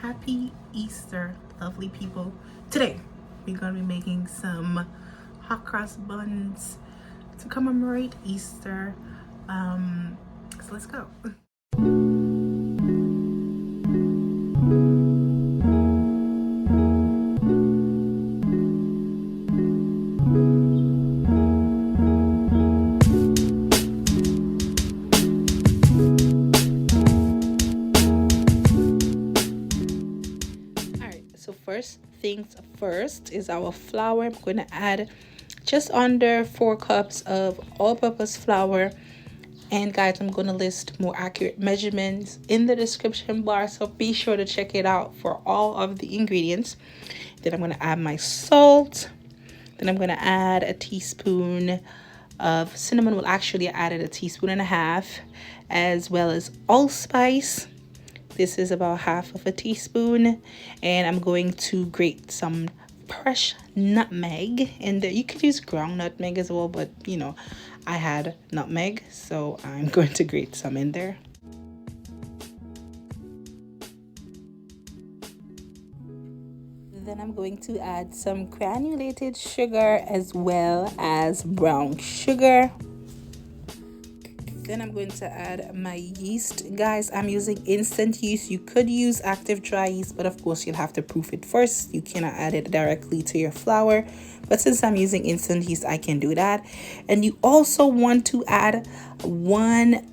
Happy Easter, lovely people. Today we're going to be making some hot cross buns to commemorate Easter. So let's go. So first things first is our flour. I'm going to add just under 4 cups of all-purpose flour. And guys, I'm going to list more accurate measurements in the description bar, so be sure to check it out for all of the ingredients. Then I'm going to add my salt. Then I'm going to add a teaspoon of cinnamon. Well, actually I added a teaspoon and a half, as well as allspice. This is about half of a teaspoon, and I'm going to grate some fresh nutmeg in there. You could use ground nutmeg as well, but you know, I had nutmeg, so I'm going to grate some in there. Then I'm going to add some granulated sugar as well as brown sugar. Then I'm going to add my yeast. Guys, I'm using instant yeast. You could use active dry yeast, but of course you'll have to proof it first. You cannot add it directly to your flour. But since I'm using instant yeast, I can do that. And you also want to add 1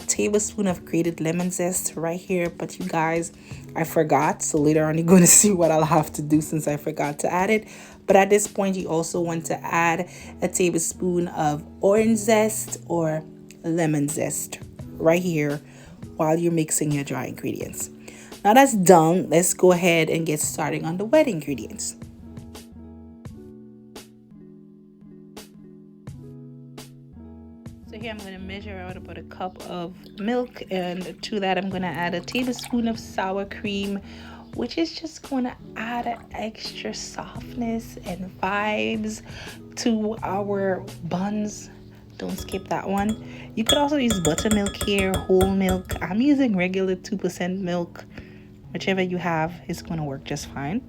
tablespoon of grated lemon zest right here. But you guys, I forgot. So later on, you're going to see what I'll have to do since I forgot to add it. But at this point, you also want to add a tablespoon of orange zest or lemon zest right here while you're mixing your dry ingredients. Now that's done, let's go ahead and get started on the wet ingredients. So here I'm going to measure out about a cup of milk, and to that I'm going to add a tablespoon of sour cream, which is just going to add an extra softness and vibes to our buns. Don't skip that one. You could also use buttermilk here, whole milk. I'm using regular 2% milk. Whichever you have is going to work just fine.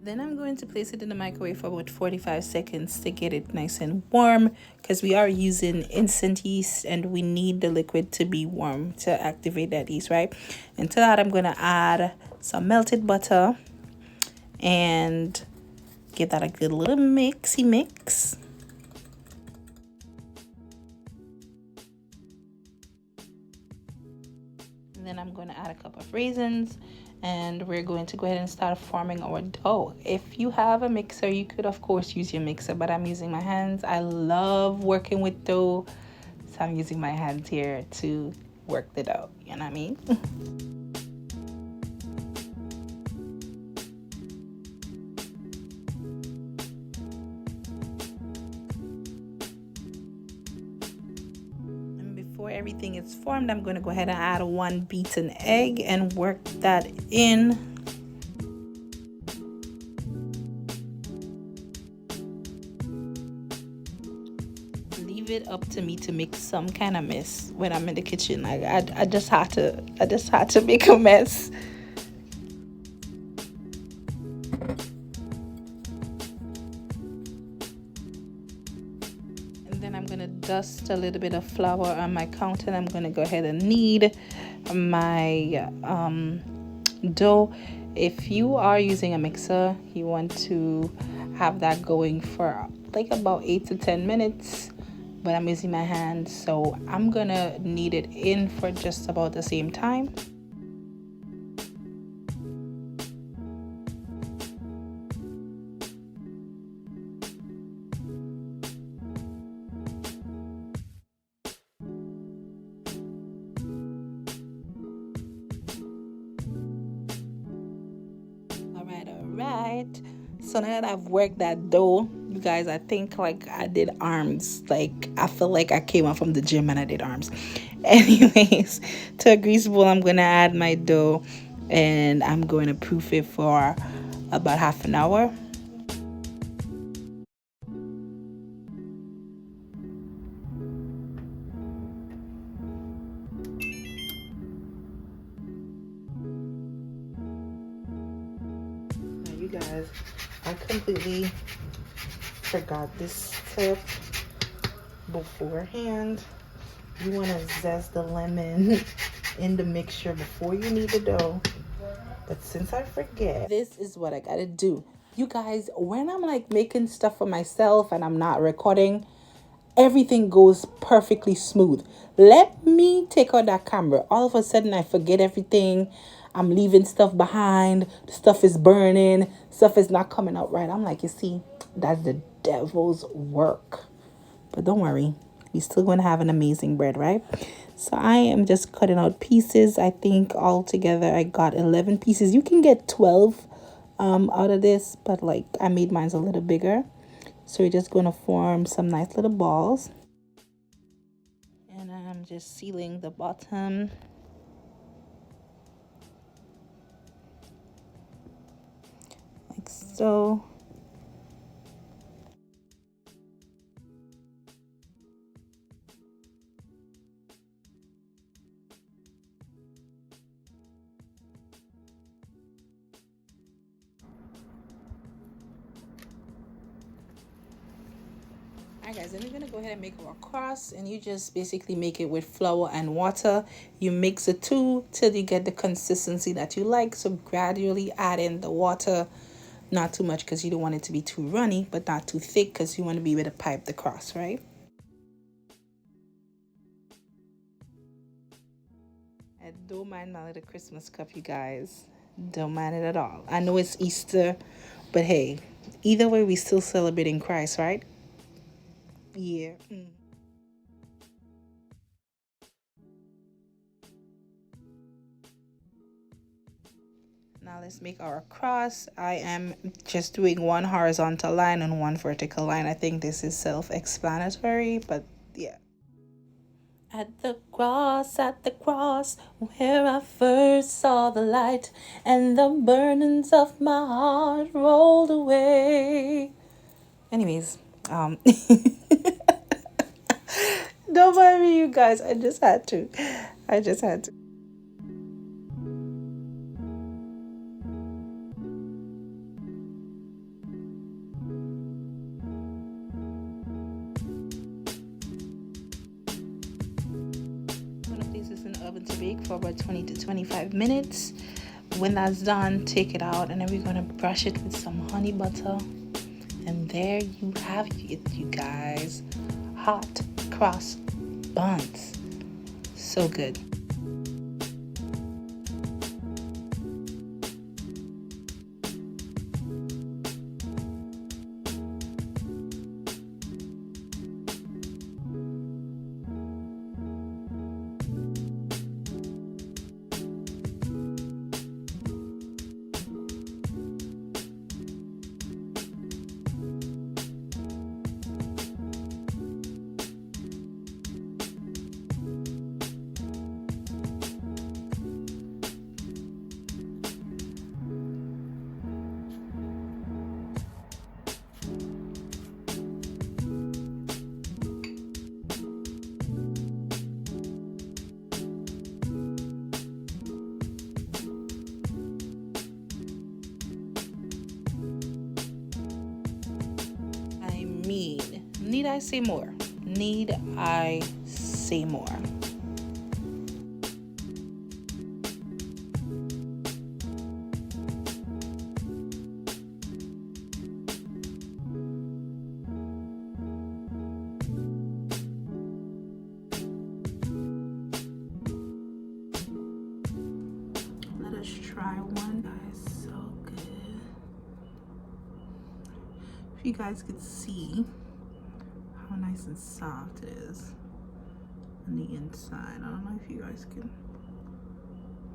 Then I'm going to place it in the microwave for about 45 seconds to get it nice and warm, because we are using instant yeast and we need the liquid to be warm to activate that yeast, right? And to that I'm going to add some melted butter and give that a good little mixy mix. Then I'm going to add a cup of raisins, and we're going to go ahead and start forming our dough. If you have a mixer, you could of course use your mixer, but I'm using my hands. I love working with dough, so I'm using my hands here to work the dough, you know what I mean? Before everything is formed, I'm going to go ahead and add 1 beaten egg and work that in. Leave it up to me to make some kind of mess when I'm in the kitchen. I just had to make a mess. Then I'm going to dust a little bit of flour on my counter, and I'm going to go ahead and knead my dough. If you are using a mixer, you want to have that going for like about 8 to 10 minutes, but I'm using my hands, so I'm going to knead it in for just about the same time. Right, so now that I've worked that dough, you guys, I think like I did arms. Like I feel like I came out from the gym and I did arms. Anyways, to a grease bowl I'm gonna add my dough, and I'm going to proof it for about half an hour. You guys, I completely forgot this tip beforehand. You want to zest the lemon in the mixture before you knead the dough. But since I forget, this is what I gotta do. You guys, when I'm like making stuff for myself and I'm not recording, everything goes perfectly smooth. Let me take out that camera. All of a sudden I forget everything. I'm leaving stuff behind. Stuff is burning. Stuff is not coming out right. I'm like, you see, that's the devil's work. But don't worry, we're still going to have an amazing bread, right? So I am just cutting out pieces. I think altogether I got 11 pieces. You can get 12 out of this, but like I made mine a little bigger. So we're just going to form some nice little balls. And I'm just sealing the bottom. Like so. Alright guys, then we're going to go ahead and make our cross, and you just basically make it with flour and water. You mix the two till you get the consistency that you like. So gradually add in the water, not too much because you don't want it to be too runny, but not too thick because you want to be able to pipe the cross, right? I don't mind my little Christmas cup, you guys. Don't mind it at all. I know it's Easter, but hey, either way, we still celebrating Christ, right? Yeah. Now let's make our cross. I am just doing one horizontal line and one vertical line. I think this is self-explanatory, but yeah. At the cross, where I first saw the light, and the burdens of my heart rolled away. Anyways, don't mind me, you guys. I just had to. I'm gonna place this in the oven to bake for about 20 to 25 minutes. When that's done, take it out, and then we're gonna brush it with some honey butter. And there you have it, you guys. Hot cross buns. So good. Need I say more? Need I say more? Let us try one, guys. So good. If you guys could see how nice and soft it is on the inside. I don't know if you guys can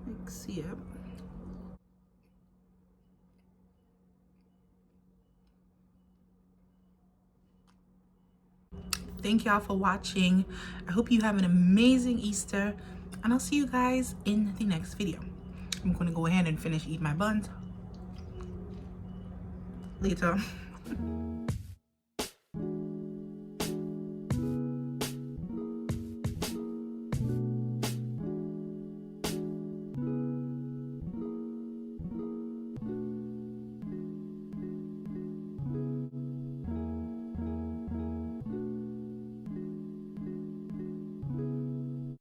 like see it. Thank y'all for watching. I hope you have an amazing Easter, and I'll see you guys in the next video. I'm gonna go ahead and finish eating my buns later.